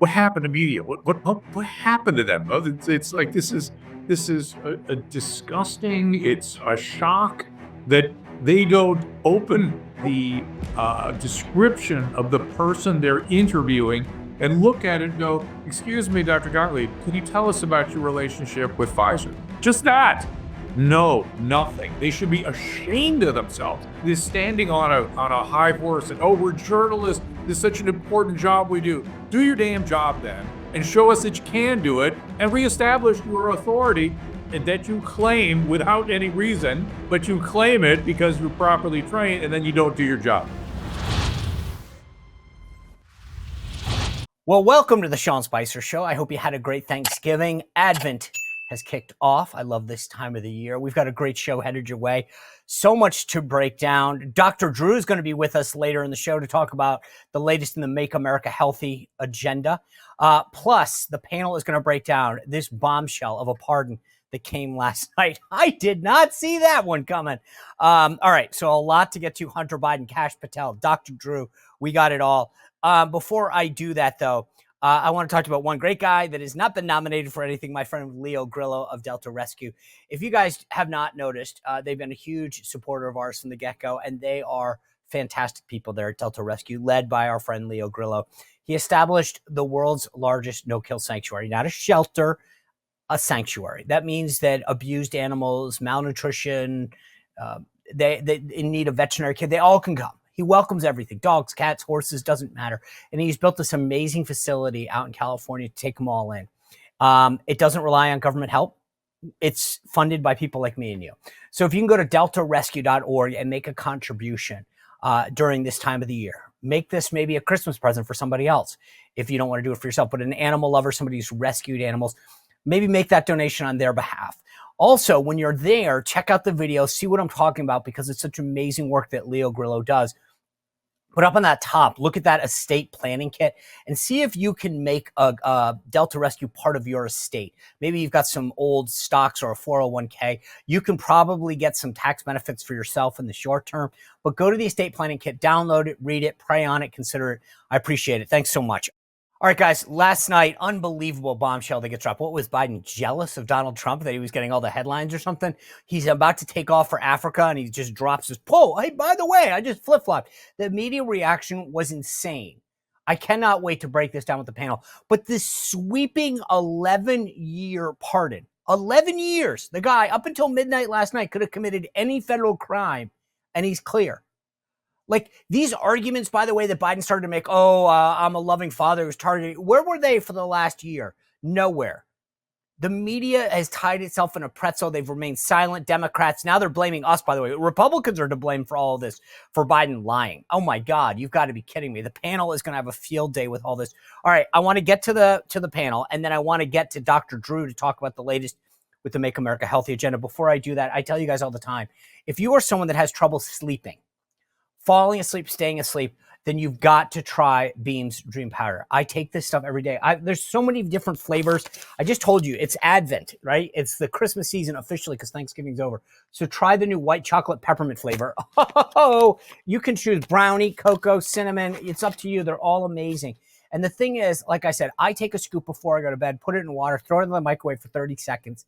What happened to media? What happened to them? Oh, it's like this is a disgusting. It's a shock that they don't open the description of the person they're interviewing and look at it and go, "Excuse me, Dr. Gottlieb, can you tell us about your relationship with Pfizer?" Just that. No, nothing. They should be ashamed of themselves. They're standing on a high horse and, oh, we're journalists. This is such an important job we do. Do your damn job then, and show us that you can do it, and reestablish your authority and that you claim without any reason, but you claim it because you're properly trained, and then you don't do your job. Well, welcome to the Sean Spicer Show. I hope you had a great Thanksgiving. Advent has kicked off. I love this time of the year. We've got a great show headed your way. So much to break down. Dr. Drew is going to be with us later in the show to talk about the latest in the Make America Healthy agenda. Plus, the panel is going to break down this bombshell of a pardon that came last night. I did not see that one coming. All right, so a lot to get to. Hunter Biden, Kash Patel, Dr. Drew, we got it all. Before I do that, though, I want to talk about one great guy that has not been nominated for anything, my friend Leo Grillo of Delta Rescue. If you guys have not noticed, they've been a huge supporter of ours from the get-go, and they are fantastic people there at Delta Rescue, led by our friend Leo Grillo. He established the world's largest no-kill sanctuary, not a shelter, a sanctuary. That means that abused animals, malnutrition, they in need of veterinary care, they all can come. He welcomes everything, dogs, cats, horses, doesn't matter. And he's built this amazing facility out in California to take them all in. It doesn't rely on government help. It's funded by people like me and you. So if you can go to deltarescue.org and make a contribution during this time of the year, make this maybe a Christmas present for somebody else if you don't want to do it for yourself, but an animal lover, somebody who's rescued animals, maybe make that donation on their behalf. Also, when you're there, check out the video, see what I'm talking about, because it's such amazing work that Leo Grillo does. Put up on that top, look at that estate planning kit and see if you can make a Delta Rescue part of your estate. Maybe you've got some old stocks or a 401k. You can probably get some tax benefits for yourself in the short term, but go to the estate planning kit, download it, read it, pray on it, consider it. I appreciate it. Thanks so much. All right, guys, last night, unbelievable bombshell that gets dropped. What was Biden jealous of Donald Trump that he was getting all the headlines or something? He's about to take off for Africa and he just drops his, oh, hey, by the way, I just flip-flopped. The media reaction was insane. I cannot wait to break this down with the panel. But this sweeping 11-year pardon, 11 years, the guy up until midnight last night could have committed any federal crime and he's clear. Like these arguments, by the way, that Biden started to make, I'm a loving father who's targeted. Where were they for the last year? Nowhere. The media has tied itself in a pretzel. They've remained silent. Democrats, now they're blaming us, by the way. Republicans are to blame for all of this, for Biden lying. Oh my God, you've got to be kidding me. The panel is going to have a field day with all this. All right, I want to get to the panel, and then I want to get to Dr. Drew to talk about the latest with the Make America Healthy agenda. Before I do that, I tell you guys all the time, if you are someone that has trouble sleeping, falling asleep, staying asleep, then you've got to try Beam's Dream Powder. I take this stuff every day. There's so many different flavors. I just told you, it's Advent, right? It's the Christmas season officially because Thanksgiving's over. So try the new white chocolate peppermint flavor. Oh, you can choose brownie, cocoa, cinnamon. It's up to you. They're all amazing. And the thing is, like I said, I take a scoop before I go to bed, put it in water, throw it in the microwave for 30 seconds.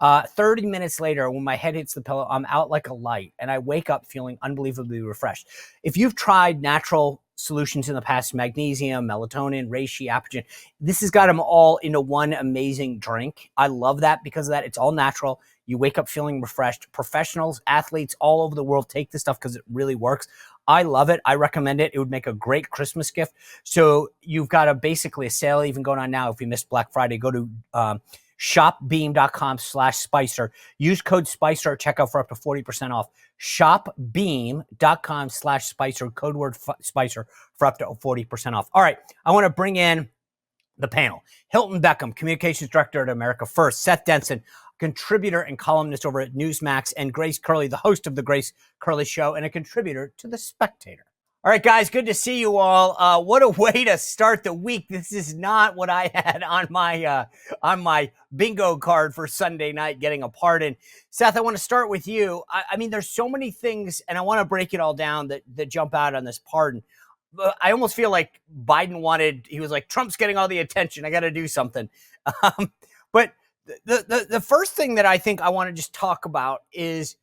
30 minutes later, when my head hits the pillow, I'm out like a light and I wake up feeling unbelievably refreshed. If you've tried natural solutions in the past, magnesium, melatonin, reishi, apigen, this has got them all into one amazing drink. I love that because of that. It's all natural. You wake up feeling refreshed. Professionals, athletes all over the world take this stuff because it really works. I love it. I recommend it. It would make a great Christmas gift. So you've got basically a sale even going on now. If you missed Black Friday, go to shopbeam.com/Spicer. Use code Spicer at checkout for up to 40% off. Shopbeam.com/Spicer, code word Spicer for up to 40% off. All right, I want to bring in the panel. Hilton Beckham, Communications Director at America First. Seth Denson, contributor and columnist over at Newsmax. And Grace Curley, the host of The Grace Curley Show and a contributor to The Spectator. All right, guys, good to see you all. What a way to start the week. This is not what I had on my bingo card for Sunday night, getting a pardon. Seth, I want to start with you. I mean, there's so many things, and I want to break it all down that jump out on this pardon. I almost feel like Biden he was like, Trump's getting all the attention. I got to do something. But the first thing that I think I want to just talk about is,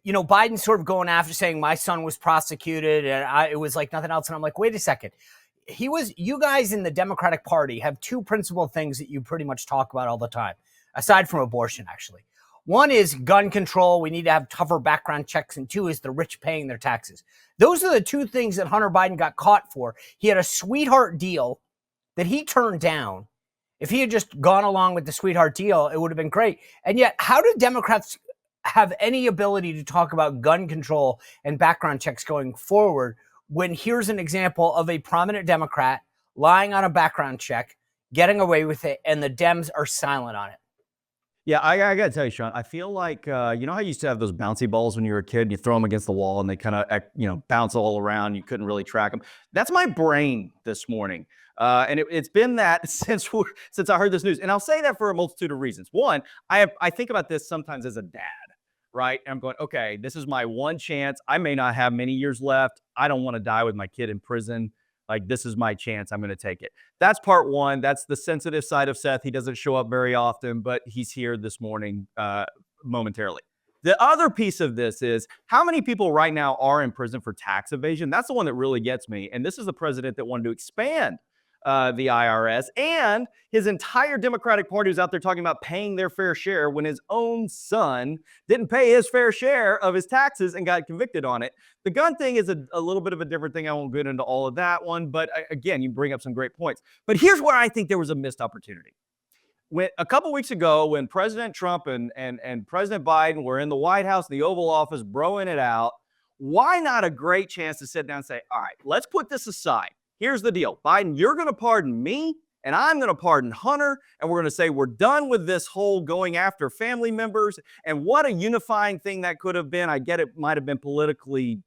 Biden sort of going after saying my son was prosecuted and it was like nothing else. And I'm like, wait a second. You guys in the Democratic Party have two principal things that you pretty much talk about all the time, aside from abortion, actually. One is gun control. We need to have tougher background checks. And two is the rich paying their taxes. Those are the two things that Hunter Biden got caught for. He had a sweetheart deal that he turned down. If he had just gone along with the sweetheart deal, it would have been great. And yet, how do Democrats have any ability to talk about gun control and background checks going forward when here's an example of a prominent Democrat lying on a background check, getting away with it, and the Dems are silent on it? Yeah, I got to tell you, Sean, I feel like, you know how you used to have those bouncy balls when you were a kid and you throw them against the wall and they kind of, bounce all around. You couldn't really track them. That's my brain this morning. And it's been that since I heard this news. And I'll say that for a multitude of reasons. One, I think about this sometimes as a dad, right? And I'm going, okay, this is my one chance. I may not have many years left. I don't want to die with my kid in prison. Like, this is my chance. I'm going to take it. That's part one. That's the sensitive side of Seth. He doesn't show up very often, but he's here this morning momentarily. The other piece of this is how many people right now are in prison for tax evasion. That's the one that really gets me. And this is the president that wanted to expand the IRS, and his entire Democratic Party was out there talking about paying their fair share when his own son didn't pay his fair share of his taxes and got convicted on it. The gun thing is a little bit of a different thing. I won't get into all of that one, but again, you bring up some great points. But here's where I think there was a missed opportunity. When a couple weeks ago, when President Trump and President Biden were in the White House, the Oval Office, broing it out, why not a great chance to sit down and say, all right, let's put this aside. Here's the deal. Biden, you're going to pardon me, and I'm going to pardon Hunter, and we're going to say we're done with this whole going after family members. And what a unifying thing that could have been. I get it might have been politically,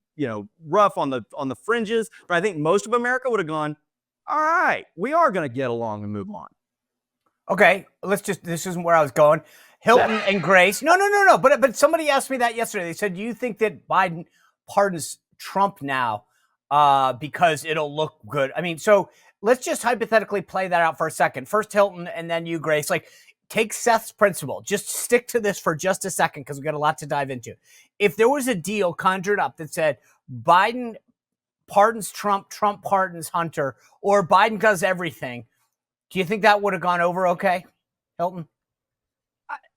rough on the fringes, but I think most of America would have gone, all right, we are going to get along and move on. Okay, this isn't where I was going. Hilton and Grace. No. But somebody asked me that yesterday. They said, do you think that Biden pardons Trump now because it'll look good? I mean, so let's just hypothetically play that out for a second. First Hilton and then you, Grace. Like, take Seth's principle. Just stick to this for just a second because we've got a lot to dive into. If there was a deal conjured up that said Biden pardons Trump, Trump pardons Hunter, or Biden does everything, do you think that would have gone over okay, Hilton?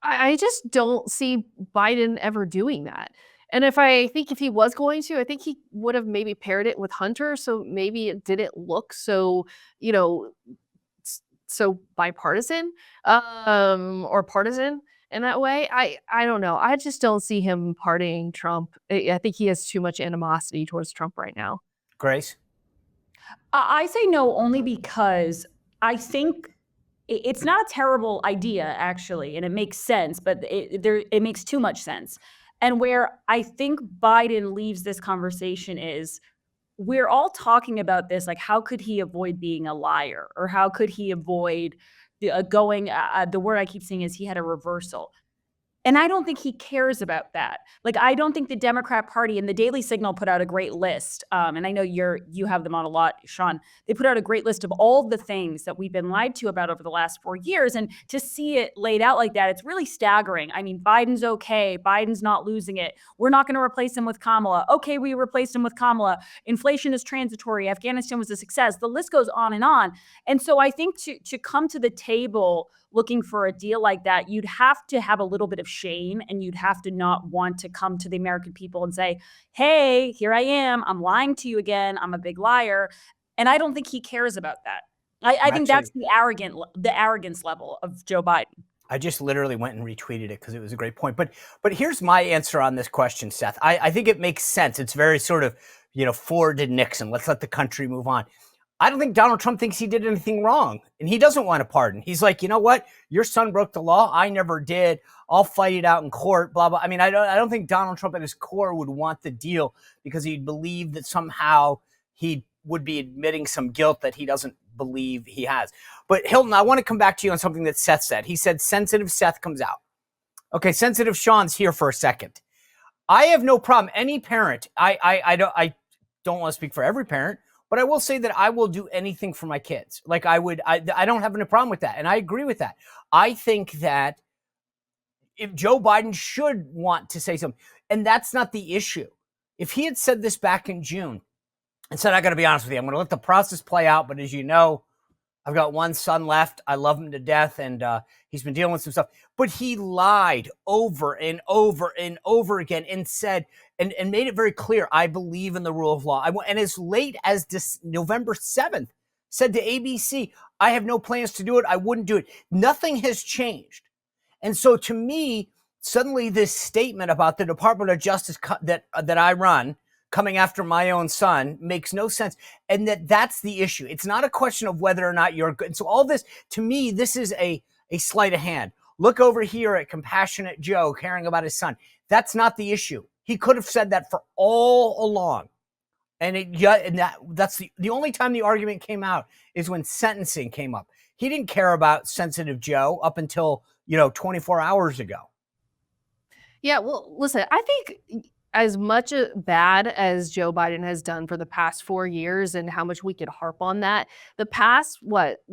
I just don't see Biden ever doing that. And if he was going to, I think he would have maybe paired it with Hunter. So maybe it didn't look so, so bipartisan or partisan in that way. I don't know. I just don't see him pardoning Trump. I think he has too much animosity towards Trump right now. Grace? I say no only because I think it's not a terrible idea, actually, and it makes sense, but it makes too much sense. And where I think Biden leaves this conversation is we're all talking about this, like, how could he avoid being a liar? Or how could he avoid the word I keep saying is he had a reversal. And I don't think he cares about that. Like, I don't think the Democrat Party and the Daily Signal put out a great list. And I know you have them on a lot, Sean. They put out a great list of all the things that we've been lied to about over the last 4 years. And to see it laid out like that, it's really staggering. I mean, Biden's okay. Biden's not losing it. We're not going to replace him with Kamala. Okay, we replaced him with Kamala. Inflation is transitory. Afghanistan was a success. The list goes on. And so I think to come to the table looking for a deal like that, you'd have to have a little bit of shame, and you'd have to not want to come to the American people and say, hey, here I am. I'm lying to you again. I'm a big liar. And I don't think he cares about that. I think that's the arrogance level of Joe Biden. I just literally went and retweeted it because it was a great point. But here's my answer on this question, Seth. I think it makes sense. It's very sort of, Ford and Nixon. Let's let the country move on. I don't think Donald Trump thinks he did anything wrong, and he doesn't want to pardon. He's like, you know what? Your son broke the law. I never did. I'll fight it out in court, blah, blah. I mean, I don't think Donald Trump at his core would want the deal because he'd believe that somehow he would be admitting some guilt that he doesn't believe he has. But Hilton, I want to come back to you on something that Seth said. He said sensitive Seth comes out. Okay, sensitive Sean's here for a second. I have no problem. Any parent, I don't want to speak for every parent, But I will say that I will do anything for my kids. Like I don't have any problem with that. And I agree with that. I think that if Joe Biden should want to say something, and that's not the issue. If he had said this back in June and said, I got to be honest with you, I'm going to let the process play out. But as you know, I've got one son left. I love him to death. And he's been dealing with some stuff. But he lied over and over and over again and said, and made it very clear, I believe in the rule of law. And as late as November 7th, said to ABC, I have no plans to do it. I wouldn't do it. Nothing has changed. And so to me, suddenly this statement about the Department of Justice that I run coming after my own son makes no sense. And that's the issue. It's not a question of whether or not you're good. And so all this, to me, this is a sleight of hand. Look over here at compassionate Joe caring about his son. That's not the issue. He could have said that for all along. And that's the only time the argument came out is when sentencing came up. He didn't care about sensitive Joe up until 24 hours ago. Yeah, well, listen, I think as much bad as Joe Biden has done for the past 4 years and how much we could harp on that, the past,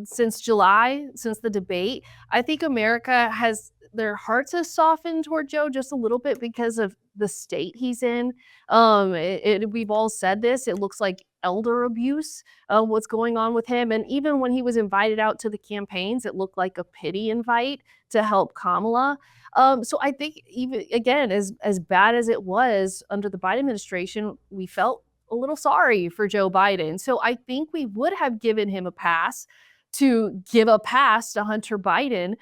since July, since the debate, I think America their hearts have softened toward Joe just a little bit because of the state he's in. We've all said this. It looks like elder abuse, what's going on with him. And even when he was invited out to the campaigns, it looked like a pity invite to help Kamala. So I think even, again, as bad as it was under the Biden administration, we felt a little sorry for Joe Biden. So I think we would have given him a pass to give a pass to Hunter Biden.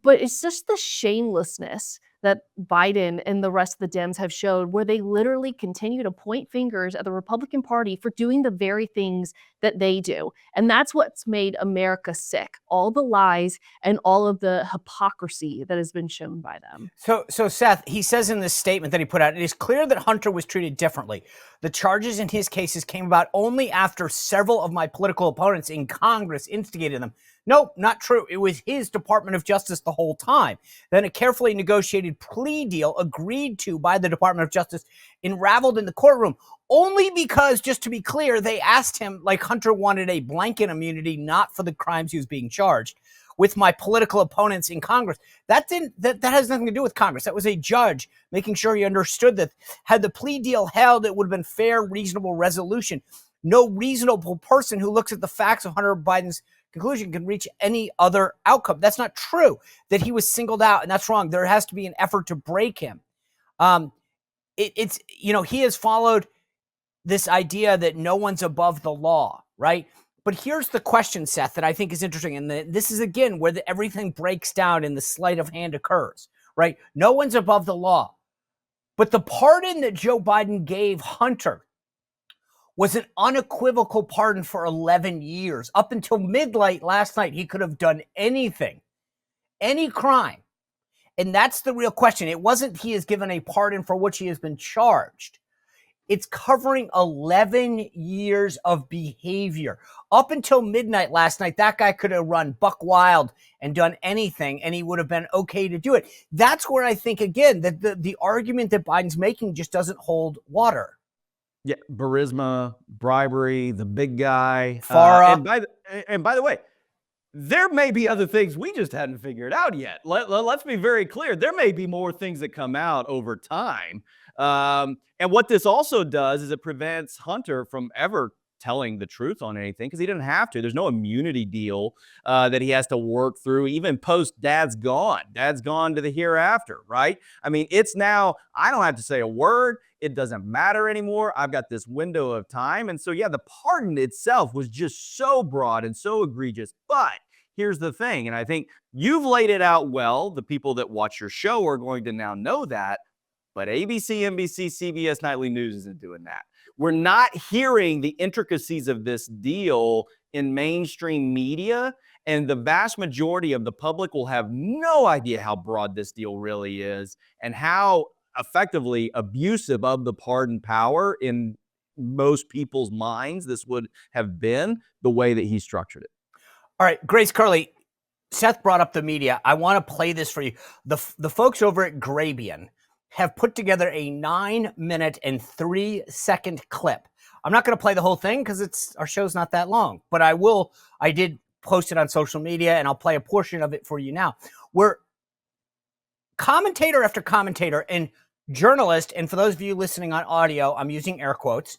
But it's just the shamelessness that Biden and the rest of the Dems have showed, where they literally continue to point fingers at the Republican Party for doing the very things that they do. And that's what's made America sick. All the lies and all of the hypocrisy that has been shown by them. So Seth, he says in this statement that he put out, it is clear that Hunter was treated differently. The charges in his cases came about only after several of my political opponents in Congress instigated them. Nope, not true. It was his Department of Justice the whole time. Then a carefully negotiated plea deal agreed to by the Department of Justice unraveled in the courtroom only because, just to be clear, they asked him, like Hunter wanted a blanket immunity, not for the crimes he was being charged, with my political opponents in Congress. That has nothing to do with Congress. That was a judge making sure he understood that had the plea deal held, it would have been fair, reasonable resolution. No reasonable person who looks at the facts of Hunter Biden's conclusion can reach any other outcome. That's not true, that he was singled out, and that's wrong. There has to be an effort to break him. He has followed this idea that no one's above the law, right? But here's the question, Seth, that I think is interesting. And this is, again, where everything breaks down and the sleight of hand occurs, right? No one's above the law. But the pardon that Joe Biden gave Hunter was an unequivocal pardon for 11 years. Up until midnight last night, he could have done anything, any crime. And that's the real question. It wasn't he is given a pardon for which he has been charged. It's covering 11 years of behavior. Up until midnight last night, that guy could have run buck wild and done anything, and he would have been okay to do it. That's where I think, again, that the argument that Biden's making just doesn't hold water. Yeah, Burisma, bribery, the big guy. And by the way, there may be other things we just hadn't figured out yet. Let's be very clear. There may be more things that come out over time. And what this also does is it prevents Hunter from ever telling the truth on anything, because he didn't have to. There's no immunity deal that he has to work through, even post Dad's gone. Dad's gone to the hereafter, right? I mean, it's now, I don't have to say a word. It doesn't matter anymore. I've got this window of time. And so, yeah, the pardon itself was just so broad and so egregious. But here's the thing, and I think you've laid it out well. The people that watch your show are going to now know that. But ABC, NBC, CBS Nightly News isn't doing that. We're not hearing the intricacies of this deal in mainstream media, and the vast majority of the public will have no idea how broad this deal really is and how effectively abusive of the pardon power in most people's minds this would have been, the way that he structured it. All right, Grace Curley, Seth brought up the media. I want to play this for you. The folks over at Grabian have put together a 9-minute and 3-second clip I'm not going to play the whole thing because our show's not that long, but I did post it on social media, and I'll play a portion of it for you now, where commentator after commentator and journalist, and for those of you listening on audio, I'm using air quotes.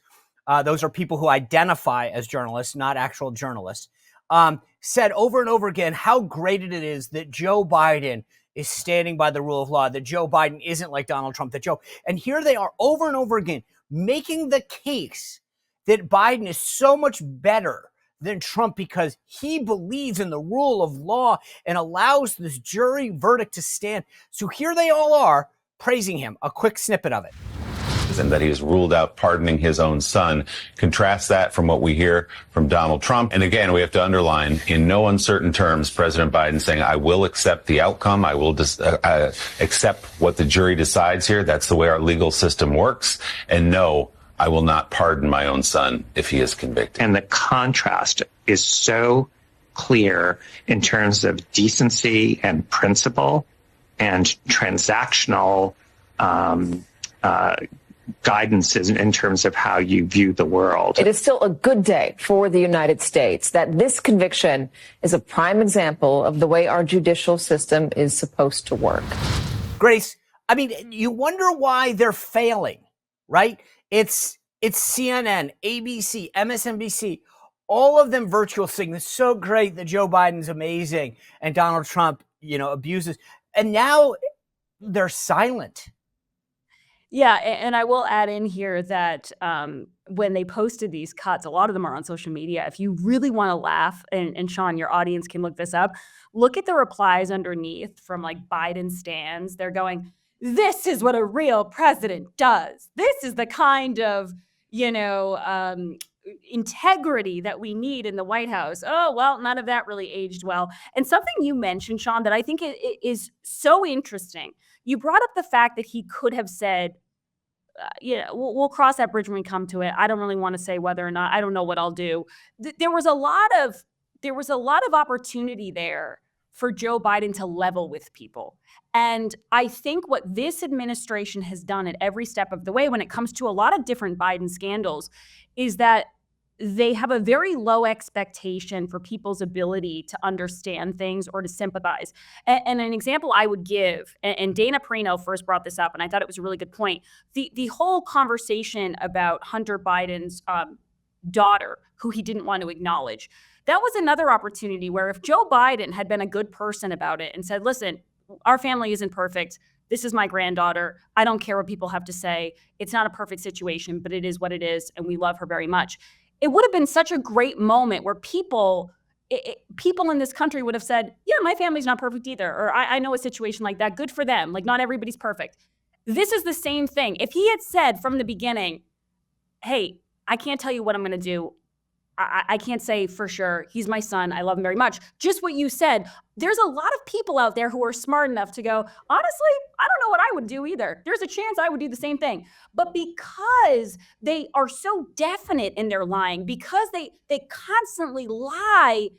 Those are people who identify as journalists, not actual journalists, said over and over again how great it is that Joe Biden is standing by the rule of law, that Joe Biden isn't like Donald Trump, and here they are over and over again making the case that Biden is so much better than Trump because he believes in the rule of law and allows this jury verdict to stand. So here they all are praising him. A quick snippet of it. And that he has ruled out pardoning his own son. Contrast that from what we hear from Donald Trump. And again, we have to underline in no uncertain terms, President Biden saying, I will accept the outcome. I will accept what the jury decides here. That's the way our legal system works. And no, I will not pardon my own son if he is convicted. And the contrast is so clear in terms of decency and principle and transactional guidance in terms of how you view the world. It is still a good day for the United States that this conviction is a prime example of the way our judicial system is supposed to work. Grace, I mean, you wonder why they're failing, right? It's CNN, ABC, MSNBC, all of them virtual saying it's so great that Joe Biden's amazing and Donald Trump, abuses. And now they're silent. Yeah, and I will add in here that when they posted these cuts, a lot of them are on social media. If you really want to laugh, and Sean, your audience can look this up, look at the replies underneath from like Biden stands. They're going, this is what a real president does. This is the kind of, integrity that we need in the White House. Oh, well, none of that really aged well. And something you mentioned, Sean, that I think is so interesting. You brought up the fact that he could have said, we'll cross that bridge when we come to it. I don't really want to say whether or not, I don't know what I'll do. There was a lot of opportunity there for Joe Biden to level with people. And I think what this administration has done at every step of the way when it comes to a lot of different Biden scandals is that they have a very low expectation for people's ability to understand things or to sympathize. And an example I would give, and Dana Perino first brought this up, and I thought it was a really good point, the whole conversation about Hunter Biden's daughter, who he didn't want to acknowledge. That was another opportunity where if Joe Biden had been a good person about it and said, listen, our family isn't perfect. This is my granddaughter. I don't care what people have to say. It's not a perfect situation, but it is what it is, and we love her very much. It would have been such a great moment where people in this country would have said, yeah, my family's not perfect either, or I know a situation like that. Good for them. Like, not everybody's perfect. This is the same thing. If he had said from the beginning, hey, I can't tell you what I'm going to do. I can't say for sure. He's my son. I love him very much. Just what you said. There's a lot of people out there who are smart enough to go, honestly, I don't know what I would do either. There's a chance I would do the same thing. But because they are so definite in their lying, because they constantly lie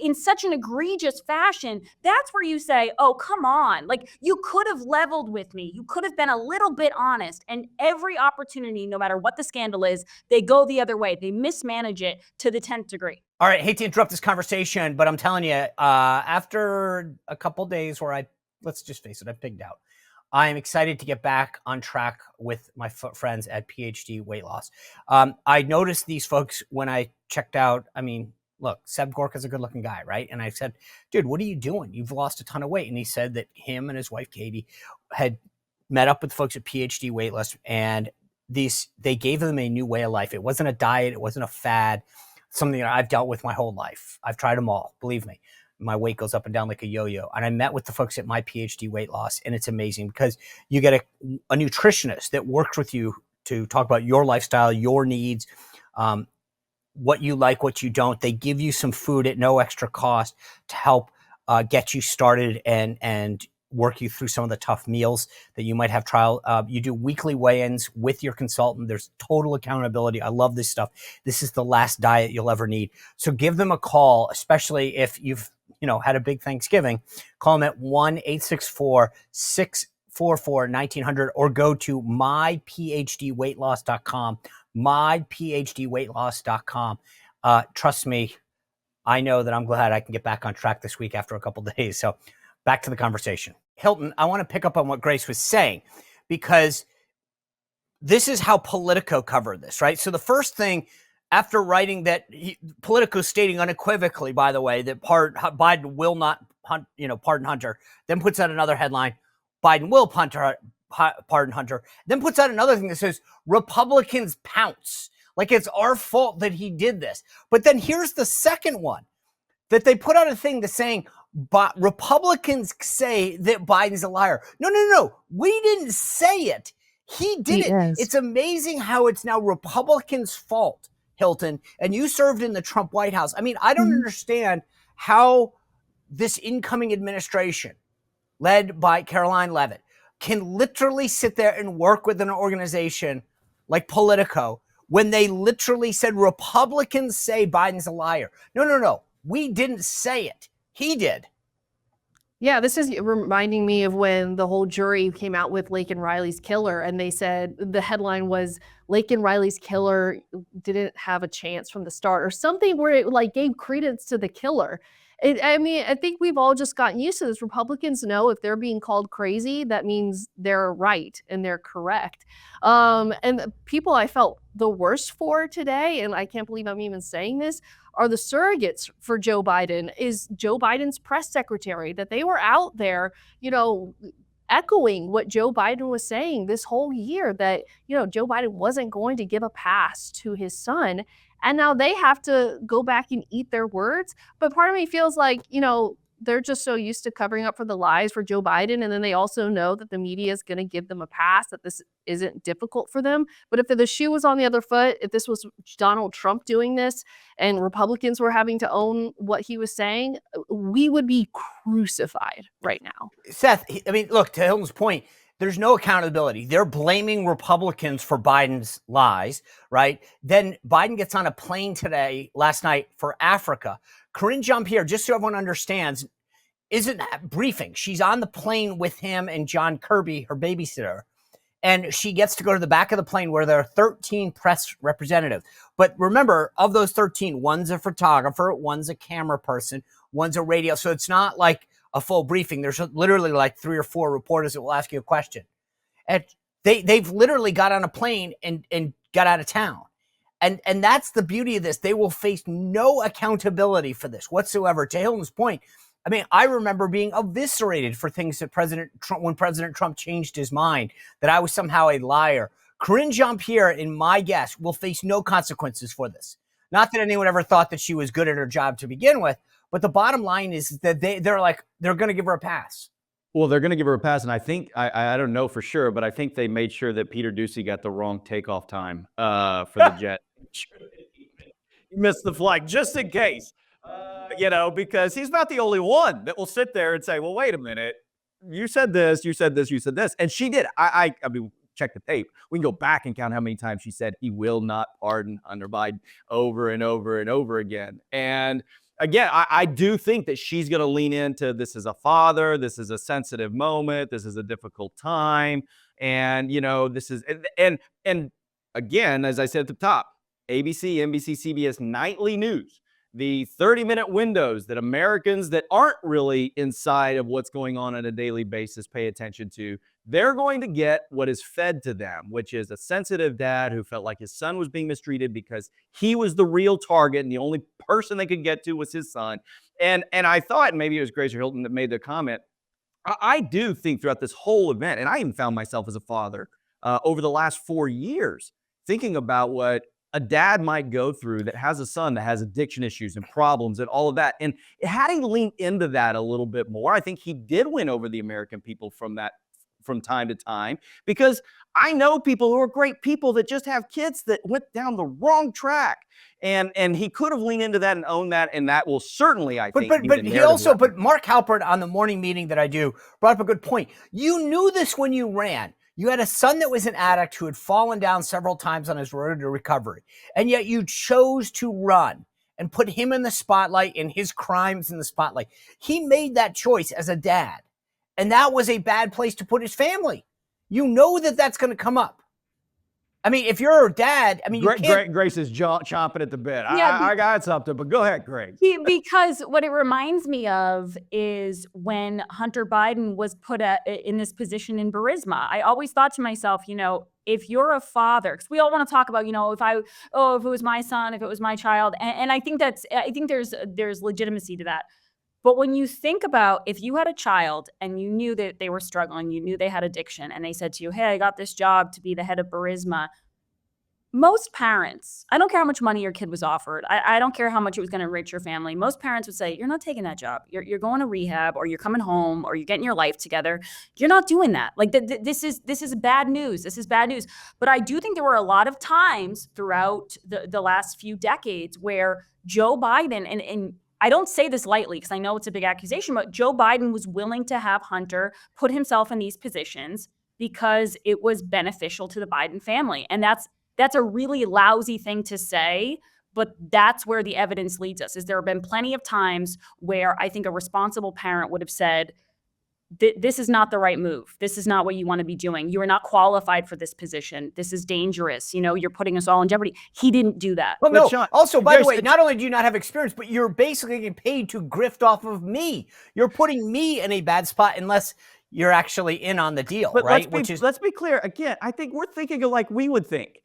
in such an egregious fashion, that's where you say, oh, come on. Like, you could have leveled with me. You could have been a little bit honest. And every opportunity, no matter what the scandal is, they go the other way. They mismanage it to the 10th degree. All right, hate to interrupt this conversation, but I'm telling you, after a couple days where let's just face it, I pigged out. I am excited to get back on track with my friends at PhD Weight Loss. I noticed these folks when I checked out, look, Seb Gorka's a good-looking guy, right? And I said, dude, what are you doing? You've lost a ton of weight. And he said that him and his wife, Katie, had met up with folks at PhD Weight Loss, and they gave them a new way of life. It wasn't a diet. It wasn't a fad, something that I've dealt with my whole life. I've tried them all, believe me. My weight goes up and down like a yo-yo. And I met with the folks at My PhD Weight Loss, and it's amazing because you get a nutritionist that works with you to talk about your lifestyle, your needs, what you like, what you don't. They give you some food at no extra cost to help get you started and work you through some of the tough meals that you might have trial. You do weekly weigh-ins with your consultant. There's total accountability. I love this stuff. This is the last diet you'll ever need. So give them a call, especially if you've had a big Thanksgiving. Call them at 1-864-644-1900 or go to myphdweightloss.com. myphdweightloss.com. Trust me, I know that I'm glad I can get back on track this week after a couple of days. So back to the conversation. Hilton, I want to pick up on what Grace was saying, because this is how Politico covered this, right? So the first thing, after writing that, Politico stating unequivocally, by the way, that Biden will not pardon Hunter, then puts out another headline, Biden will pardon Hunter, then puts out another thing that says Republicans pounce, like it's our fault that he did this. But then here's the second one, that they put out a thing that's saying, but Republicans say that Biden's a liar. No. We didn't say it. He did it. It's amazing how it's now Republicans' fault, Hilton. And you served in the Trump White House. I mean, I don't understand how this incoming administration, led by Caroline Leavitt, can literally sit there and work with an organization like Politico when they literally said Republicans say Biden's a liar. No. We didn't say it. He did. Yeah, this is reminding me of when the whole jury came out with Laken Riley's killer, and they said the headline was Laken Riley's killer didn't have a chance from the start, or something where it like gave credence to the killer. I think we've all just gotten used to this. Republicans know if they're being called crazy, that means they're right and they're correct. And the people I felt the worst for today, and I can't believe I'm even saying this, are the surrogates for Joe Biden, is Joe Biden's press secretary, that they were out there, echoing what Joe Biden was saying this whole year, that, Joe Biden wasn't going to give a pass to his son. And now they have to go back and eat their words. But part of me feels like, they're just so used to covering up for the lies for Joe Biden. And then they also know that the media is going to give them a pass, that this isn't difficult for them. But if the shoe was on the other foot, if this was Donald Trump doing this and Republicans were having to own what he was saying, we would be crucified right now. Seth, I mean, look, to Hilton's point, there's no accountability. They're blaming Republicans for Biden's lies, right? Then Biden gets on a plane last night for Africa. Karine Jean-Pierre, just so everyone understands, isn't briefing. She's on the plane with him and John Kirby, her babysitter. And she gets to go to the back of the plane where there are 13 press representatives. But remember, of those 13, one's a photographer, one's a camera person, one's a radio. So it's not like a full briefing. There's literally like 3 or 4 reporters that will ask you a question. And they've literally got on a plane and got out of town. And that's the beauty of this. They will face no accountability for this whatsoever. To Hilton's point, I mean, I remember being eviscerated for things that when President Trump changed his mind, that I was somehow a liar. Karine Jean-Pierre, in my guess, will face no consequences for this. Not that anyone ever thought that she was good at her job to begin with, but the bottom line is that they're going to give her a pass. Well, they're going to give her a pass, and I think, I don't know for sure, but I think they made sure that Peter Doocy got the wrong takeoff time for the jet. He missed the flight, just in case, because he's not the only one that will sit there and say, well, wait a minute, you said this, you said this, you said this. And she did. I mean, check the tape. We can go back and count how many times she said he will not pardon Hunter Biden over and over and over again. And again, I do think that she's going to lean into this as a father. This is a sensitive moment. This is a difficult time. And, this is, and again, as I said at the top, ABC, NBC, CBS nightly news, the 30-minute windows that Americans that aren't really inside of what's going on a daily basis pay attention to, they're going to get what is fed to them, which is a sensitive dad who felt like his son was being mistreated because he was the real target and the only person they could get to was his son. And I thought, and maybe it was Grace or Hilton that made the comment, I do think throughout this whole event, and I even found myself as a father over the last 4 years, thinking about what a dad might go through that has a son that has addiction issues and problems and all of that. And had he leaned into that a little bit more, I think he did win over the American people from time to time, because I know people who are great people that just have kids that went down the wrong track. And he could have leaned into that and owned that, and that will certainly, I think. But Mark Halpert on the morning meeting that I do brought up a good point. You knew this when you ran. You had a son that was an addict who had fallen down several times on his road to recovery, and yet you chose to run and put him in the spotlight and his crimes in the spotlight. He made that choice as a dad, and that was a bad place to put his family. You know that that's going to come up. I mean, if you're a dad, I mean, you can't. Grace is chomping at the bit. Yeah, I got something, but go ahead, Grace. Because what it reminds me of is when Hunter Biden was put in this position in Burisma. I always thought to myself, if you're a father, because we all want to talk about, if it was my son, if it was my child, and I think there's legitimacy to that. But when you think about if you had a child and you knew that they were struggling, you knew they had addiction, and they said to you, hey, I got this job to be the head of Burisma. Most parents, I don't care how much money your kid was offered. I don't care how much it was going to enrich your family. Most parents would say, you're not taking that job. You're going to rehab, or you're coming home, or you're getting your life together. You're not doing that. Like this is bad news. This is bad news. But I do think there were a lot of times throughout the last few decades where Joe Biden, and I don't say this lightly because I know it's a big accusation, but Joe Biden was willing to have Hunter put himself in these positions because it was beneficial to the Biden family. And that's a really lousy thing to say, but that's where the evidence leads us. Is there have been plenty of times where I think a responsible parent would have said, this is not the right move. This is not what you want to be doing. You are not qualified for this position. This is dangerous. You're putting us all in jeopardy. He didn't do that. Well, no. Sean, Also, by the way, not only do you not have experience, but you're basically getting paid to grift off of me. You're putting me in a bad spot unless you're actually in on the deal, but right? Let's be clear. Again, I think we're thinking like we would think.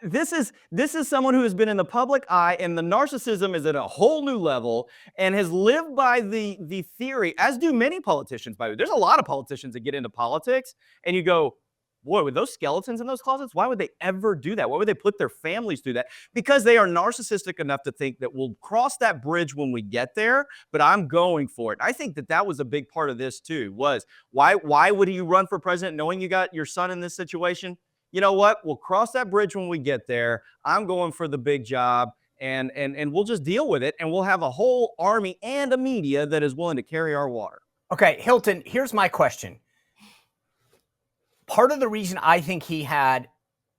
This is someone who has been in the public eye, and the narcissism is at a whole new level, and has lived by the theory, as do many politicians, by the way. There's a lot of politicians that get into politics, and you go, boy, with those skeletons in those closets, why would they ever do that? Why would they put their families through that? Because they are narcissistic enough to think that we'll cross that bridge when we get there, but I'm going for it. I think that was a big part of this too, was why would you run for president knowing you got your son in this situation? You know what? We'll cross that bridge when we get there. I'm going for the big job, and we'll just deal with it, and we'll have a whole army and a media that is willing to carry our water. Okay, Hilton, here's my question. Part of the reason I think he had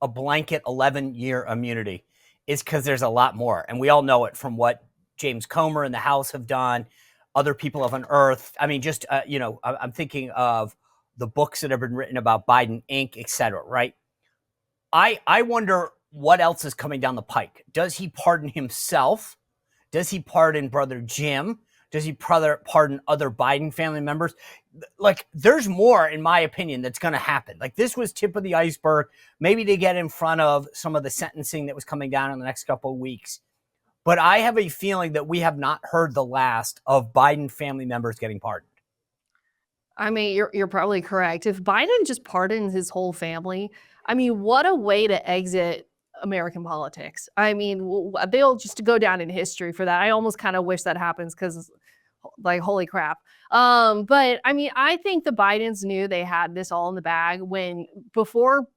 a blanket 11-year immunity is because there's a lot more, and we all know it from what James Comer and the House have done, other people have unearthed. I mean, just, I'm thinking of the books that have been written about Biden, Inc., et cetera, right? I wonder what else is coming down the pike. Does he pardon himself? Does he pardon brother Jim? Does he pardon other Biden family members? Like, there's more, in my opinion, that's going to happen. Like, this was tip of the iceberg. Maybe to get in front of some of the sentencing that was coming down in the next couple of weeks. But I have a feeling that we have not heard the last of Biden family members getting pardoned. I mean, you're probably correct. If Biden just pardons his whole family, I mean, what a way to exit American politics. I mean, they'll just go down in history for that. I almost kind of wish that happens because, like, holy crap. But I mean, I think the Bidens knew they had this all in the bag before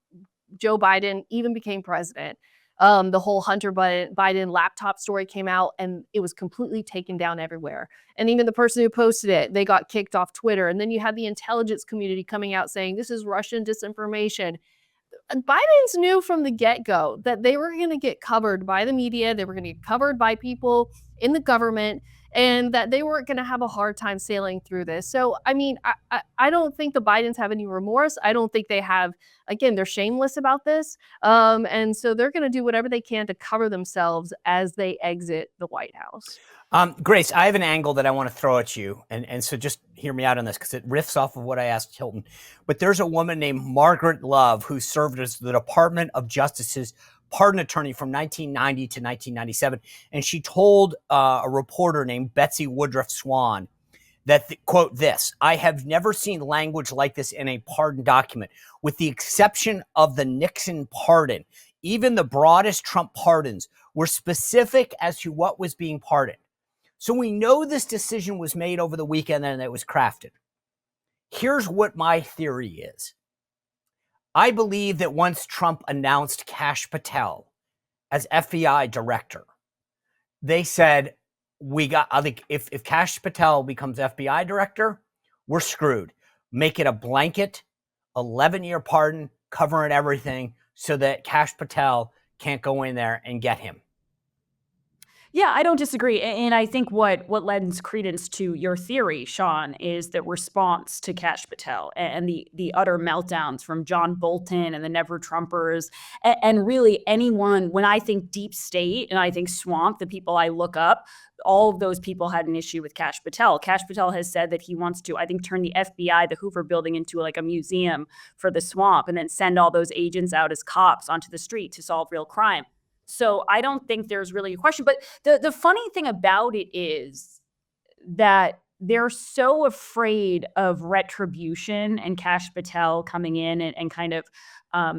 Joe Biden even became president. The whole Hunter Biden laptop story came out, and it was completely taken down everywhere. And even the person who posted it, they got kicked off Twitter. And then you had the intelligence community coming out saying this is Russian disinformation. Biden's knew from the get-go that they were going to get covered by the media, they were going to get covered by people in the government, and that they weren't going to have a hard time sailing through this. So, I mean, I don't think the Bidens have any remorse. I don't think they have, again, they're shameless about this. And so they're going to do whatever they can to cover themselves as they exit the White House. Grace, I have an angle that I want to throw at you. And so just hear me out on this because it riffs off of what I asked Hilton. But there's a woman named Margaret Love who served as the Department of Justice's pardon attorney from 1990 to 1997. And she told a reporter named Betsy Woodruff Swan that, quote, this, I have never seen language like this in a pardon document, with the exception of the Nixon pardon. Even the broadest Trump pardons were specific as to what was being pardoned. So we know this decision was made over the weekend and it was crafted. Here's what my theory is. I believe that once Trump announced Kash Patel as FBI director, they said, I think if Kash Patel becomes FBI director, we're screwed. Make it a blanket, 11-year pardon, covering everything so that Kash Patel can't go in there and get him. Yeah, I don't disagree. And I think what lends credence to your theory, Sean, is the response to Kash Patel and the utter meltdowns from John Bolton and the Never Trumpers. And really anyone, when I think deep state and I think swamp, the people I look up, all of those people had an issue with Kash Patel. Kash Patel has said that he wants to, I think, turn the FBI, the Hoover building, into like a museum for the swamp and then send all those agents out as cops onto the street to solve real crime. So I don't think there's really a question. But the funny thing about it is that they're so afraid of retribution and Kash Patel coming in and kind of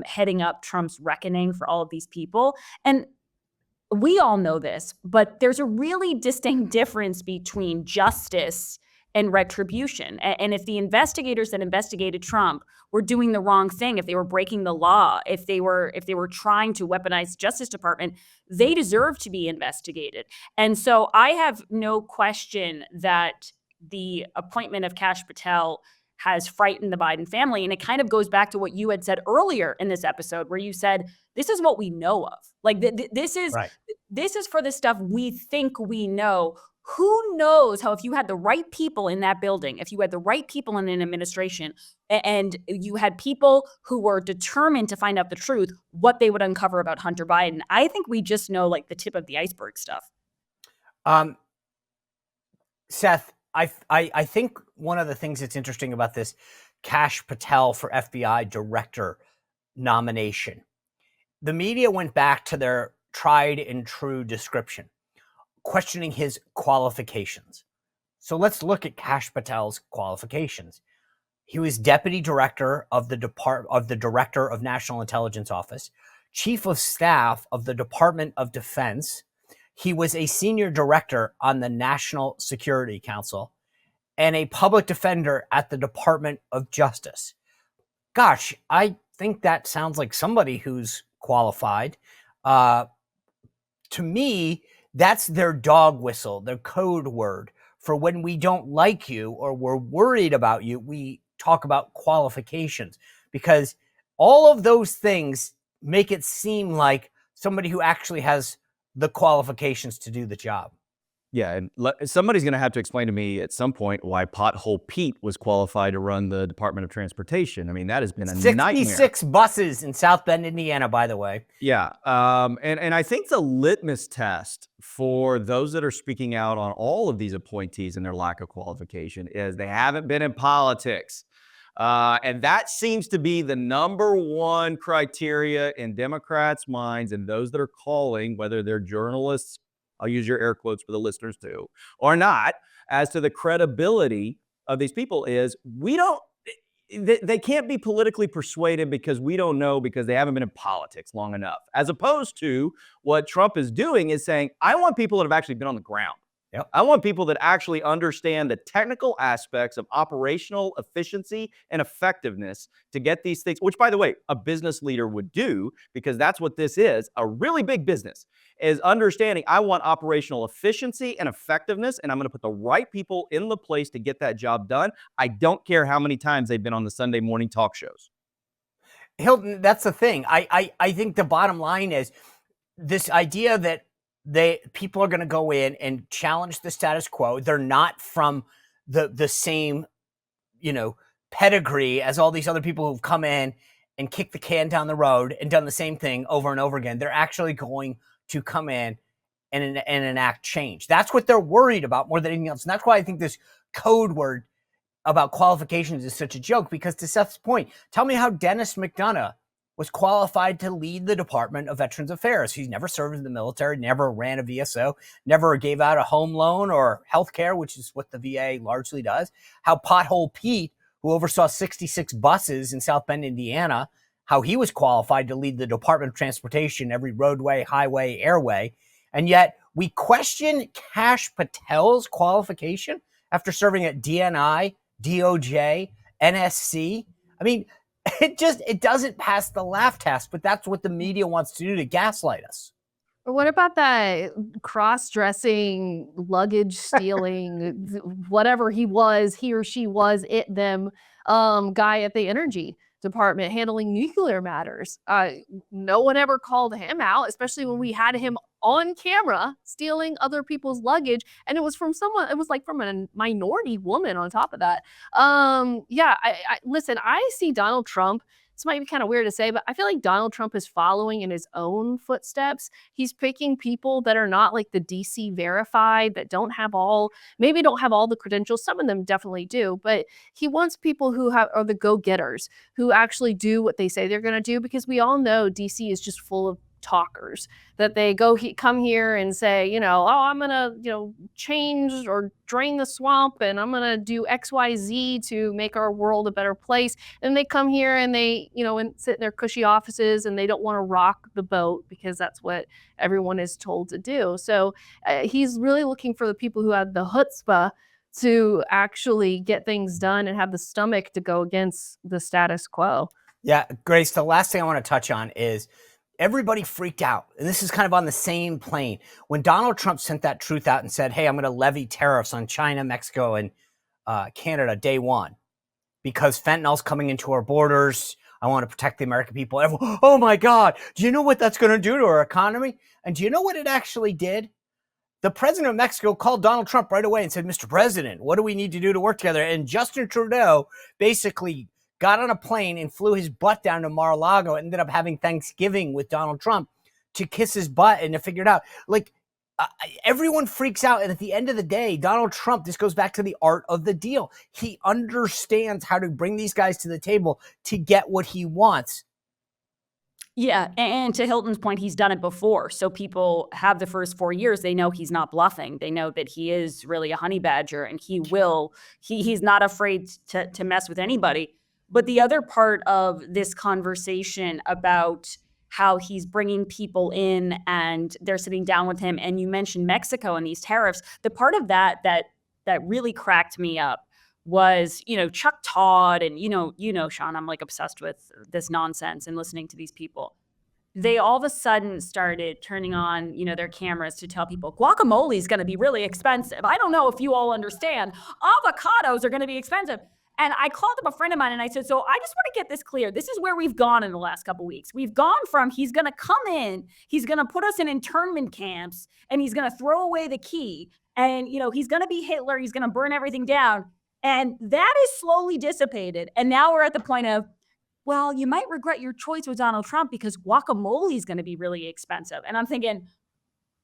heading up Trump's reckoning for all of these people. And we all know this, but there's a really distinct difference between justice and retribution. And if the investigators that investigated Trump were doing the wrong thing, if they were breaking the law, if they were trying to weaponize the Justice Department, they deserve to be investigated. And so I have no question that the appointment of Kash Patel has frightened the Biden family. And it kind of goes back to what you had said earlier in this episode, where you said, this is what we know of. Like this is Right. This is for the stuff we think we know. Who knows how, if you had the right people in that building, if you had the right people in an administration, and you had people who were determined to find out the truth, what they would uncover about Hunter Biden. I think we just know like the tip of the iceberg stuff. Seth, I think one of the things that's interesting about this Kash Patel for FBI director nomination, the media went back to their tried and true description, questioning his qualifications. So let's look at Kash Patel's qualifications. He was deputy director of the Director of National Intelligence Office, chief of staff of the Department of Defense. He was a senior director on the National Security Council and a public defender at the Department of Justice. Gosh, I think that sounds like somebody who's qualified. To me, that's their dog whistle, their code word for when we don't like you or we're worried about you, we talk about qualifications, because all of those things make it seem like somebody who actually has the qualifications to do the job. Yeah, and somebody's going to have to explain to me at some point why Pothole Pete was qualified to run the Department of Transportation. I mean, that has been a 66 nightmare. buses in South Bend, Indiana, by the way. Yeah, and I think the litmus test for those that are speaking out on all of these appointees and their lack of qualification is they haven't been in politics. And that seems to be the number one criteria in Democrats' minds, and those that are calling, whether they're journalists, I'll use your air quotes for the listeners too, or not, as to the credibility of these people is they can't be politically persuaded because we don't know, because they haven't been in politics long enough. As opposed to what Trump is doing is saying, I want people that have actually been on the ground. Yep. I want people that actually understand the technical aspects of operational efficiency and effectiveness to get these things, which, by the way, a business leader would do, because that's what this is. A really big business is understanding, I want operational efficiency and effectiveness, and I'm going to put the right people in the place to get that job done. I don't care how many times they've been on the Sunday morning talk shows. Hilton, that's the thing. I think the bottom line is this idea that people are going to go in and challenge the status quo. They're not from the same, pedigree as all these other people who've come in and kicked the can down the road and done the same thing over and over again. They're actually going to come in and enact change. That's what they're worried about more than anything else. And that's why I think this code word about qualifications is such a joke, because to Seth's point, tell me how Dennis McDonough was qualified to lead the Department of Veterans Affairs. He's never served in the military, never ran a VSO, never gave out a home loan or health care, which is what the VA largely does. How Pothole Pete, who oversaw 66 buses in South Bend, Indiana, how he was qualified to lead the Department of Transportation, every roadway, highway, airway. And yet we question Kash Patel's qualification after serving at DNI, DOJ, NSC. I mean, it doesn't pass the laugh test, but that's what the media wants to do to gaslight us. Or what about that cross-dressing, luggage stealing, whatever he or she was, guy at the energy department handling nuclear matters? No one ever called him out, especially when we had him on camera stealing other people's luggage, and it was from someone. It was like from a minority woman on top of that. Yeah, I listen. I see Donald Trump. This might be kind of weird to say, but I feel like Donald Trump is following in his own footsteps. He's picking people that are not like the DC verified, that maybe don't have all the credentials. Some of them definitely do, but he wants people who are the go-getters, who actually do what they say they're going to do, because we all know DC is just full of talkers, that they come here and say, oh, I'm going to, change or drain the swamp, and I'm going to do XYZ to make our world a better place. And they come here and they, and sit in their cushy offices, and they don't want to rock the boat because that's what everyone is told to do. So he's really looking for the people who have the chutzpah to actually get things done and have the stomach to go against the status quo. Yeah, Grace, the last thing I want to touch on is everybody freaked out. And this is kind of on the same plane. When Donald Trump sent that truth out and said, hey, I'm going to levy tariffs on China, Mexico, and Canada day one, because fentanyl's coming into our borders. I want to protect the American people. Everyone, oh my God, do you know what that's going to do to our economy? And do you know what it actually did? The president of Mexico called Donald Trump right away and said, Mr. President, what do we need to do to work together? And Justin Trudeau basically got on a plane and flew his butt down to Mar-a-Lago and ended up having Thanksgiving with Donald Trump to kiss his butt and to figure it out. Like, everyone freaks out. And at the end of the day, Donald Trump, this goes back to the art of the deal. He understands how to bring these guys to the table to get what he wants. Yeah, and to Hilton's point, he's done it before. So people have the first 4 years, they know he's not bluffing. They know that he is really a honey badger, and he's not afraid to mess with anybody. But the other part of this conversation about how he's bringing people in and they're sitting down with him, and you mentioned Mexico and these tariffs, the part of that really cracked me up was, Chuck Todd and, Sean, I'm like obsessed with this nonsense and listening to these people. They all of a sudden started turning on, their cameras to tell people guacamole is going to be really expensive. I don't know if you all understand. Avocados are going to be expensive. And I called up a friend of mine and I said, so I just want to get this clear. This is where we've gone in the last couple of weeks. We've gone from he's going to come in, he's going to put us in internment camps, and he's going to throw away the key. And, he's going to be Hitler. He's going to burn everything down. And that is slowly dissipated. And now we're at the point of, well, you might regret your choice with Donald Trump because guacamole is going to be really expensive. And I'm thinking,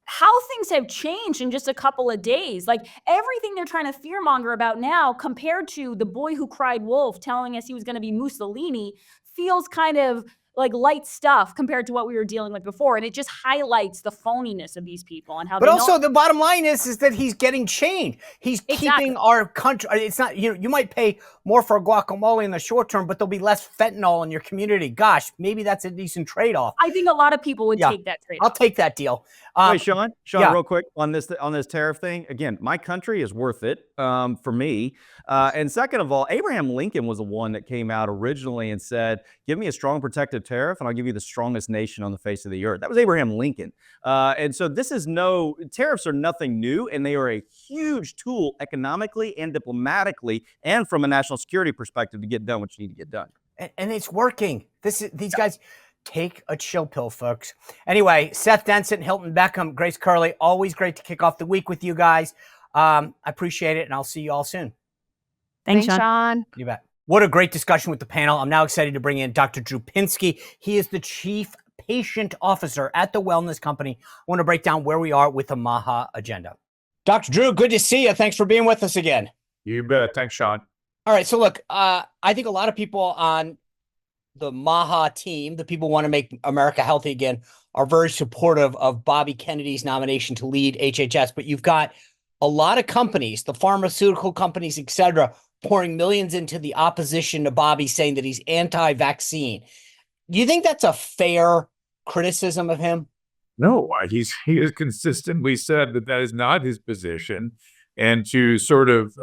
how things have changed in just a couple of days. Like, everything they're trying to fearmonger about now compared to the boy who cried wolf telling us he was going to be Mussolini feels kind of like light stuff compared to what we were dealing with before. And it just highlights the phoniness of these people and how But also the bottom line is that he's getting chained. He's keeping our country. It's not, you might pay more for a guacamole in the short term, but there'll be less fentanyl in your community. Gosh, maybe that's a decent trade-off. I think a lot of people would take that trade-off. I'll take that deal. Wait, Sean, real quick on this tariff thing. Again, my country is worth it for me. And second of all, Abraham Lincoln was the one that came out originally and said, give me a strong protective tariff and I'll give you the strongest nation on the face of the earth. That was Abraham Lincoln. And so tariffs are nothing new, and they are a huge tool economically and diplomatically and from a national security perspective to get done what you need to get done. And it's working. These guys, take a chill pill, folks. Anyway, Seth Denson, Hilton Beckham, Grace Curley, always great to kick off the week with you guys. I appreciate it, and I'll see you all soon. Thanks, Sean. You bet. What a great discussion with the panel. I'm now excited to bring in Dr. Drew Pinsky. He is the Chief Patient Officer at the Wellness Company. I want to break down where we are with the MAHA agenda. Dr. Drew, good to see you. Thanks for being with us again. You bet. Thanks, Sean. All right. So look, I think a lot of people on the MAHA team, the people who want to make America healthy again, are very supportive of Bobby Kennedy's nomination to lead HHS. But you've got a lot of companies, the pharmaceutical companies, et cetera, pouring millions into the opposition to Bobby, saying that he's anti-vaccine. Do you think that's a fair criticism of him? No, he has consistently said that is not his position, and to sort of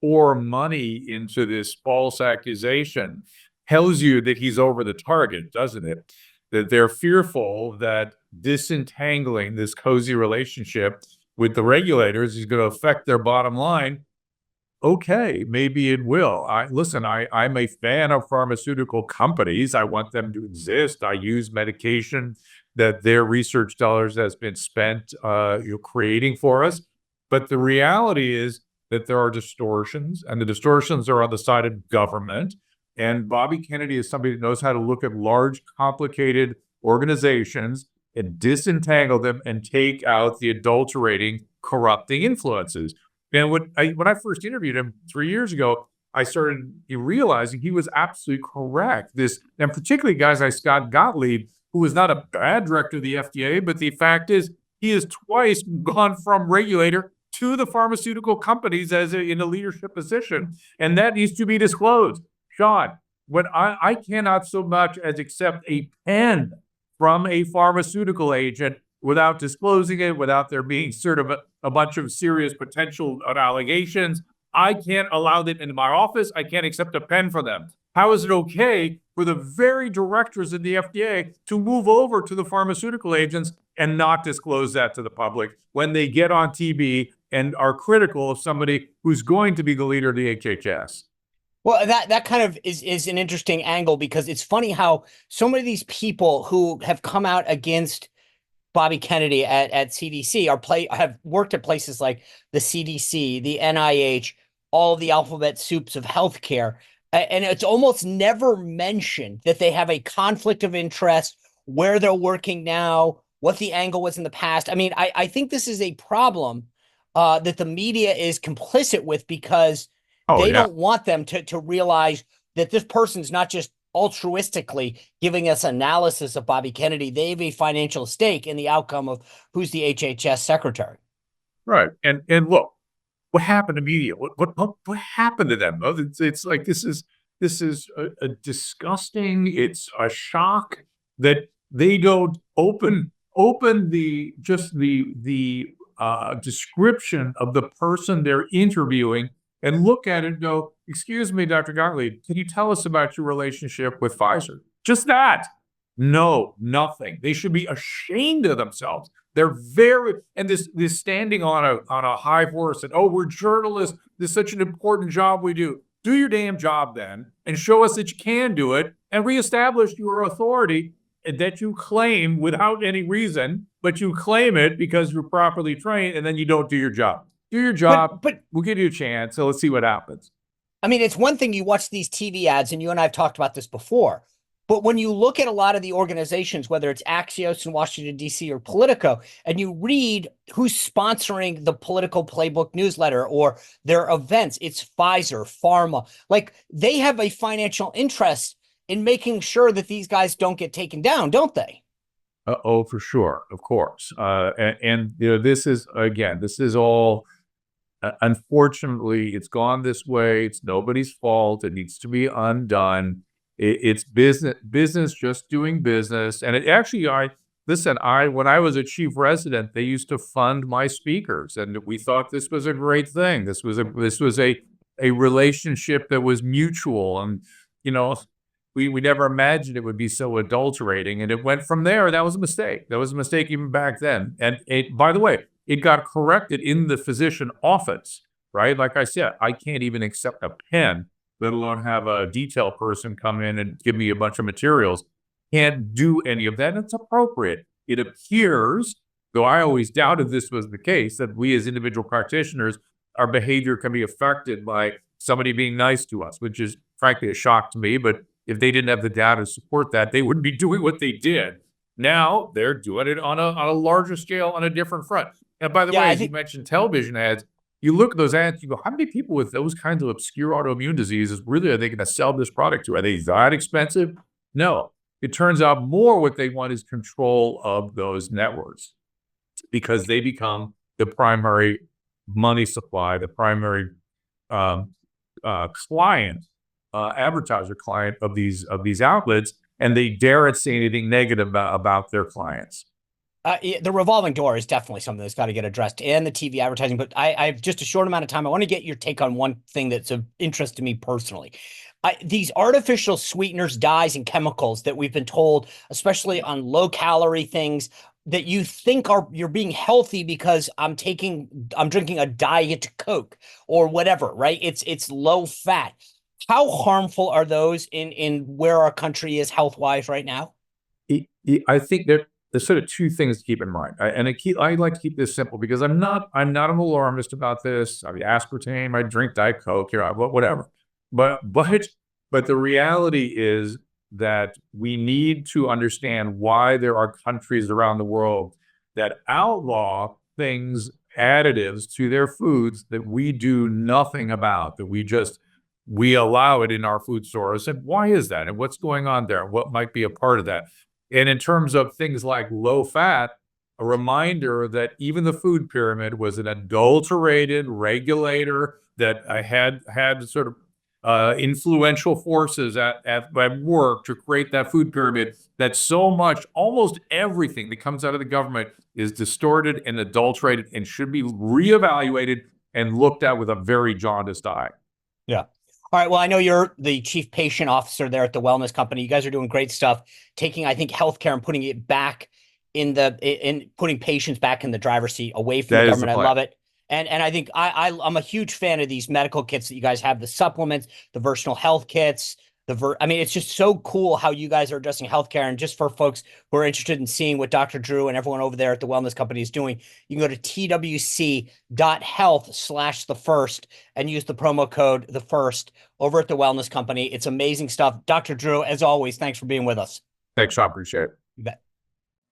pour money into this false accusation tells you that he's over the target, doesn't it? That they're fearful that disentangling this cozy relationship with the regulators is going to affect their bottom line. Okay, maybe it will. I'm a fan of pharmaceutical companies. I want them to exist. I use medication that their research dollars has been spent creating for us. But the reality is that there are distortions, and the distortions are on the side of government. And Bobby Kennedy is somebody that knows how to look at large, complicated organizations and disentangle them and take out the adulterating, corrupting influences. And when I first interviewed him 3 years ago, I started realizing he was absolutely correct. And particularly guys like Scott Gottlieb, who was not a bad director of the FDA, but the fact is he has twice gone from regulator to the pharmaceutical companies in a leadership position, and that needs to be disclosed. Sean, when I cannot so much as accept a pen from a pharmaceutical agent without disclosing it, without there being sort of a bunch of serious potential allegations. I can't allow them into my office. I can't accept a pen from them. How is it okay for the very directors of the FDA to move over to the pharmaceutical agents and not disclose that to the public when they get on TV and are critical of somebody who's going to be the leader of the HHS? Well, that kind of is an interesting angle, because it's funny how so many of these people who have come out against Bobby Kennedy at CDC have worked at places like the CDC, the NIH, all the alphabet soups of healthcare. And it's almost never mentioned that they have a conflict of interest, where they're working now, what the angle was in the past. I mean, I think this is a problem that the media is complicit with, because they don't want them to realize that this person's not just altruistically giving us analysis of Bobby Kennedy. They have a financial stake in the outcome of who's the HHS secretary. Right. And look, what happened to media? What happened to them? It's like this is a disgusting. It's a shock that they don't open the description of the person they're interviewing and look at it and go, excuse me, Dr. Gottlieb, can you tell us about your relationship with Pfizer? Just that. No, nothing. They should be ashamed of themselves. They're and this standing on a high horse and, oh, we're journalists. This is such an important job we do. Do your damn job then and show us that you can do it and reestablish your authority that you claim without any reason, but you claim it because you're properly trained, and then you don't do your job. Do your job, but we'll give you a chance, so let's see what happens. I mean, it's one thing you watch these TV ads, and you and I have talked about this before, but when you look at a lot of the organizations, whether it's Axios in Washington, D.C. or Politico, and you read who's sponsoring the Political Playbook newsletter or their events, it's Pfizer, Pharma. Like, they have a financial interest in making sure that these guys don't get taken down, don't they? Oh, for sure, of course. And this is all. Unfortunately, it's gone this way. It's nobody's fault. It needs to be undone. It's business just doing business. And it actually, when I was a chief resident, they used to fund my speakers, and we thought this was a great thing. This was a relationship that was mutual, and we never imagined it would be so adulterating. And it went from there. That was a mistake. That was a mistake even back then. And by the way, it got corrected in the physician office, right? Like I said, I can't even accept a pen, let alone have a detail person come in and give me a bunch of materials. Can't do any of that. It's appropriate. It appears, though I always doubted this was the case, that we as individual practitioners, our behavior can be affected by somebody being nice to us, which is frankly a shock to me. But if they didn't have the data to support that, they wouldn't be doing what they did. Now they're doing it on a larger scale, on a different front. And by the way, as you mentioned television ads, you look at those ads, you go, how many people with those kinds of obscure autoimmune diseases really are they going to sell this product to? Are they that expensive? No. It turns out more what they want is control of those networks, because they become the primary money supply, the primary client, advertiser client of these outlets, and they daren't say anything negative about their clients. The revolving door is definitely something that's got to get addressed, and the TV advertising. But I have just a short amount of time. I want to get your take on one thing that's of interest to me personally. These artificial sweeteners, dyes, and chemicals that we've been told, especially on low-calorie things, that you think you're being healthy because I'm drinking a Diet Coke or whatever, right? It's low fat. How harmful are those in where our country is health-wise right now? I think there's sort of two things to keep in mind. I like to keep this simple because I'm not an alarmist about this. I mean, aspartame, I drink Diet Coke, whatever. But the reality is that we need to understand why there are countries around the world that outlaw things, additives to their foods that we do nothing about, that we allow it in our food stores. And why is that? And what's going on there? What might be a part of that? And in terms of things like low fat, a reminder that even the food pyramid was an adulterated regulator that had sort of influential forces at work to create that food pyramid, that so much, almost everything that comes out of the government is distorted and adulterated and should be reevaluated and looked at with a very jaundiced eye. Yeah. All right. Well, I know you're the chief patient officer there at the wellness company. You guys are doing great stuff, taking, I think, healthcare and putting it back in putting patients back in the driver's seat, away from the government. I love it. And I think I'm a huge fan of these medical kits that you guys have, the supplements, the versatile health kits, I mean, it's just so cool how you guys are addressing healthcare. And just for folks who are interested in seeing what Dr. Drew and everyone over there at the wellness company is doing, you can go to twc.health/thefirst and use the promo code TheFirst over at the wellness company. It's amazing stuff. Dr. Drew, as always, thanks for being with us. Thanks, Sean. Appreciate it. You bet.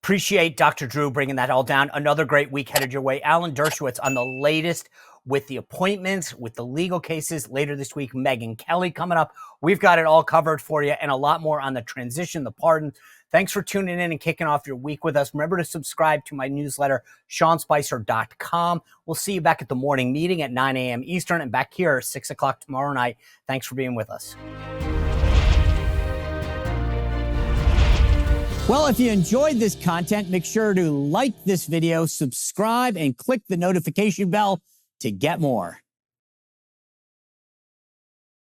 Appreciate Dr. Drew bringing that all down. Another great week headed your way. Alan Dershowitz on the latest with the appointments, with the legal cases later this week. Megyn Kelly coming up. We've got it all covered for you, and a lot more on the transition, the pardon. Thanks for tuning in and kicking off your week with us. Remember to subscribe to my newsletter, SeanSpicer.com. We'll see you back at the morning meeting at 9 a.m. Eastern and back here at 6 o'clock tomorrow night. Thanks for being with us. Well, if you enjoyed this content, make sure to like this video, subscribe, and click the notification bell to get more.